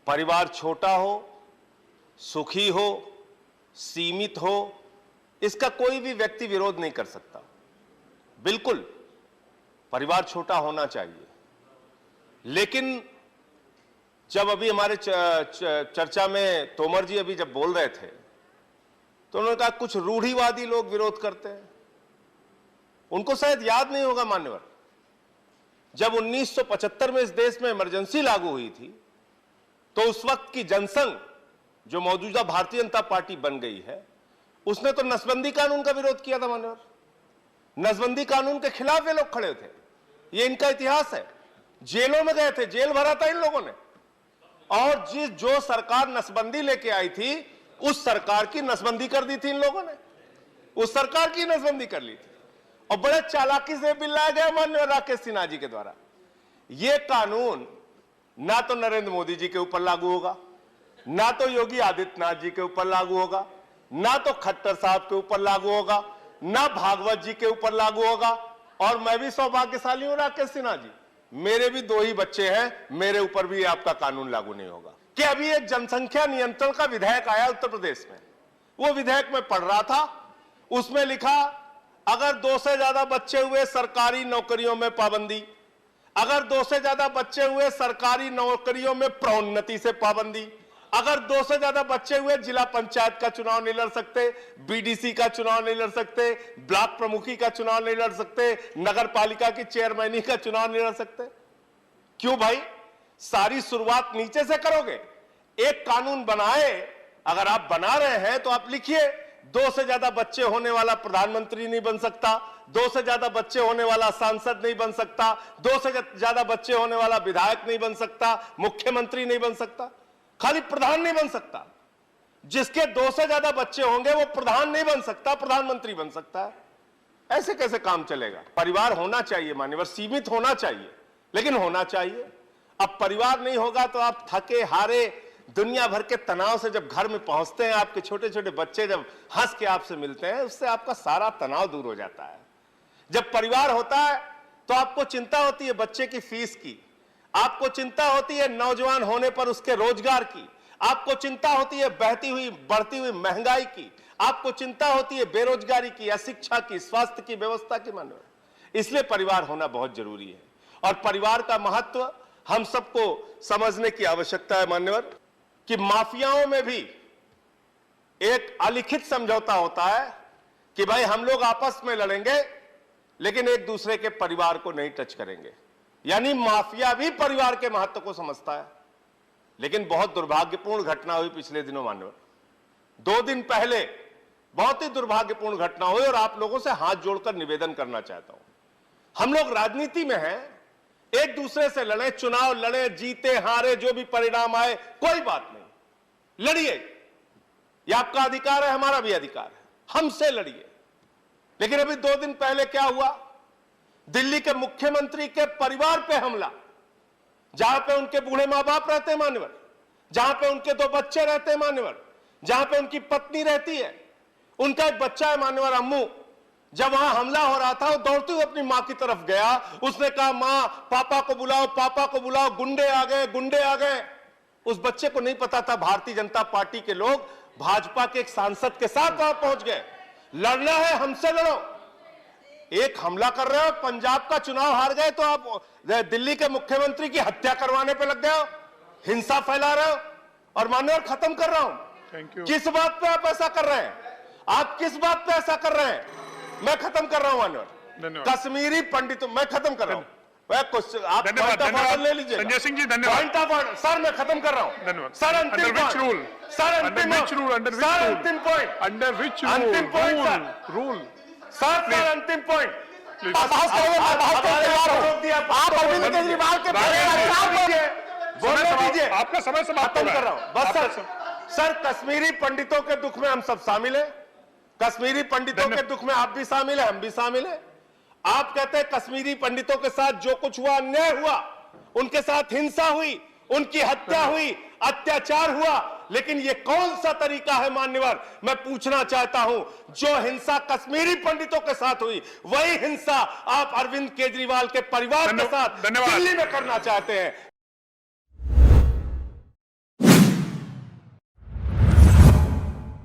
परिवार छोटा हो, सुखी हो, सीमित हो, इसका कोई भी व्यक्ति विरोध नहीं कर सकता। बिल्कुल परिवार छोटा होना चाहिए, लेकिन जब अभी हमारे चर्चा में तोमर जी अभी जब बोल रहे थे तो उन्होंने कहा कुछ रूढ़िवादी लोग विरोध करते हैं। उनको शायद याद नहीं होगा मान्यवर, जब 1975 में इस देश में इमरजेंसी लागू हुई थी तो उस वक्त की जनसंघ, जो मौजूदा भारतीय जनता पार्टी बन गई है, उसने तो नसबंदी कानून का विरोध किया था मान्यवर। नसबंदी कानून के खिलाफ ये लोग खड़े थे, ये इनका इतिहास है। जेलों में गए थे, जेल भरा था इन लोगों ने। और जो सरकार नसबंदी लेके आई थी, उस सरकार की नसबंदी कर दी थी इन लोगों ने, उस सरकार की नसबंदी कर ली थी। और बड़े चालाकी से बिल लाया गया माननीय राकेश सिन्हा जी के द्वारा। यह कानून ना तो नरेंद्र मोदी जी के ऊपर लागू होगा, ना तो योगी आदित्यनाथ जी के ऊपर लागू होगा, ना तो खट्टर साहब के ऊपर लागू होगा, ना भागवत जी के ऊपर लागू होगा। और मैं भी सौभाग्यशाली हूं राकेश सिन्हा जी, मेरे भी 2 ही बच्चे हैं, मेरे ऊपर भी आपका कानून लागू नहीं होगा। कि अभी एक जनसंख्या नियंत्रण का विधेयक आया उत्तर प्रदेश में, वो विधेयक में पढ़ रहा था, उसमें लिखा अगर 2 से ज्यादा बच्चे हुए सरकारी नौकरियों में पाबंदी, अगर 2 से ज्यादा बच्चे हुए सरकारी नौकरियों में प्रोन्नति से पाबंदी, अगर 2 से ज्यादा बच्चे हुए जिला पंचायत का चुनाव नहीं लड़ सकते, बीडीसी का चुनाव नहीं लड़ सकते, ब्लॉक प्रमुखी का चुनाव नहीं लड़ सकते, नगर पालिका की चेयरमैनी का चुनाव नहीं लड़ सकते। क्यों भाई, सारी शुरुआत नीचे से करोगे। एक कानून बनाए, अगर आप बना रहे हैं तो आप लिखिए 2 से ज्यादा बच्चे होने वाला प्रधानमंत्री नहीं बन सकता, 2 से ज्यादा बच्चे होने वाला सांसद नहीं बन सकता, 2 से ज्यादा बच्चे होने वाला विधायक नहीं बन सकता, मुख्यमंत्री नहीं बन सकता, खाली प्रधान नहीं बन सकता। जिसके 2 से ज्यादा बच्चे होंगे वो प्रधान नहीं बन सकता, प्रधानमंत्री बन सकता है। ऐसे कैसे काम चलेगा? परिवार होना चाहिए मान्यवर, सीमित होना चाहिए, लेकिन होना चाहिए। अब परिवार नहीं होगा तो आप थके हारे दुनिया भर के तनाव से जब घर में पहुंचते हैं, आपके छोटे छोटे बच्चे जब हंस के आपसे मिलते हैं, उससे आपका सारा तनाव दूर हो जाता है। जब परिवार होता है तो आपको चिंता होती है बच्चे की फीस की, आपको चिंता होती है नौजवान होने पर उसके रोजगार की, आपको चिंता होती है बहती हुई बढ़ती हुई महंगाई की, आपको चिंता होती है बेरोजगारी की, अशिक्षा की, स्वास्थ्य की व्यवस्था की। मानव इसलिए परिवार होना बहुत जरूरी है और परिवार का महत्व हम सबको समझने की आवश्यकता है मान्यवर। कि माफियाओं में भी एक अलिखित समझौता होता है कि भाई हम लोग आपस में लड़ेंगे लेकिन एक दूसरे के परिवार को नहीं टच करेंगे। यानी माफिया भी परिवार के महत्व को समझता है। लेकिन बहुत दुर्भाग्यपूर्ण घटना हुई पिछले दिनों मान्यवर। 2 दिन पहले बहुत ही दुर्भाग्यपूर्ण घटना हुई और आप लोगों से हाथ जोड़कर निवेदन करना चाहता हूं। हम लोग राजनीति में हैं, एक दूसरे से लड़े, चुनाव लड़े, जीते हारे जो भी परिणाम आए कोई बात नहीं, लड़िए, यह आपका अधिकार है, हमारा भी अधिकार है, हमसे लड़िए। लेकिन अभी 2 दिन पहले क्या हुआ? दिल्ली के मुख्यमंत्री के परिवार पे हमला, जहां पे उनके बूढ़े मां बाप रहते हैं मान्यवर, जहां पे उनके 2 बच्चे रहते हैं मान्यवर, जहां पे उनकी पत्नी रहती है, उनका एक बच्चा है मान्यवर अम्मू। जब वहां हमला हो रहा था वो दौड़ते हुए अपनी मां की तरफ गया, उसने कहा मां पापा को बुलाओ, पापा को बुलाओ, गुंडे आ गए, गुंडे आ गए। उस बच्चे को नहीं पता था भारतीय जनता पार्टी के लोग भाजपा के एक सांसद के साथ वहां पहुंच गए। लड़ना है हमसे लड़ो। एक हमला कर रहे हो, पंजाब का चुनाव हार गए तो आप दिल्ली के मुख्यमंत्री की हत्या करवाने पे लग गए हो, हिंसा फैला रहे हो। और मान्यवर खत्म कर रहा हूं, किस बात पे आप ऐसा कर रहे हैं? आप किस बात पे ऐसा कर रहे हैं? मैं खत्म कर रहा हूं मान्यवर। कश्मीरी पंडितों, मैं खत्म कर रहा हूं। आप पॉइंट ऑफ ऑर्डर ले लीजिए। संजय सिंह जी धन्यवाद। पॉइंट ऑफ ऑर्डर सर, मैं खत्म कर रहा हूं। धन्यवाद सर। अंतिम पॉइंट सर, अंतिम रूल अंतिम पॉइंट अंडर विच अंतिम पॉइंट रूल सर, अंतिम पॉइंट। आप अरविंद केजरीवाल के बोलने दीजिए, आपका समय समाप्त खत्म कर रहा हूं बस। सर कश्मीरी पंडितों के दुख में हम सब शामिल हैं, कश्मीरी पंडितों के दुख में आप भी शामिल हैं, हम भी शामिल हैं। आप कहते हैं कश्मीरी पंडितों के साथ जो कुछ हुआ, अन्याय हुआ, उनके साथ हिंसा हुई, उनकी हत्या हुई, अत्याचार हुआ, लेकिन ये कौन सा तरीका है मान्यवर? मैं पूछना चाहता हूं, जो हिंसा कश्मीरी पंडितों के साथ हुई वही हिंसा आप अरविंद केजरीवाल के परिवार के साथ दिल्ली में करना चाहते हैं।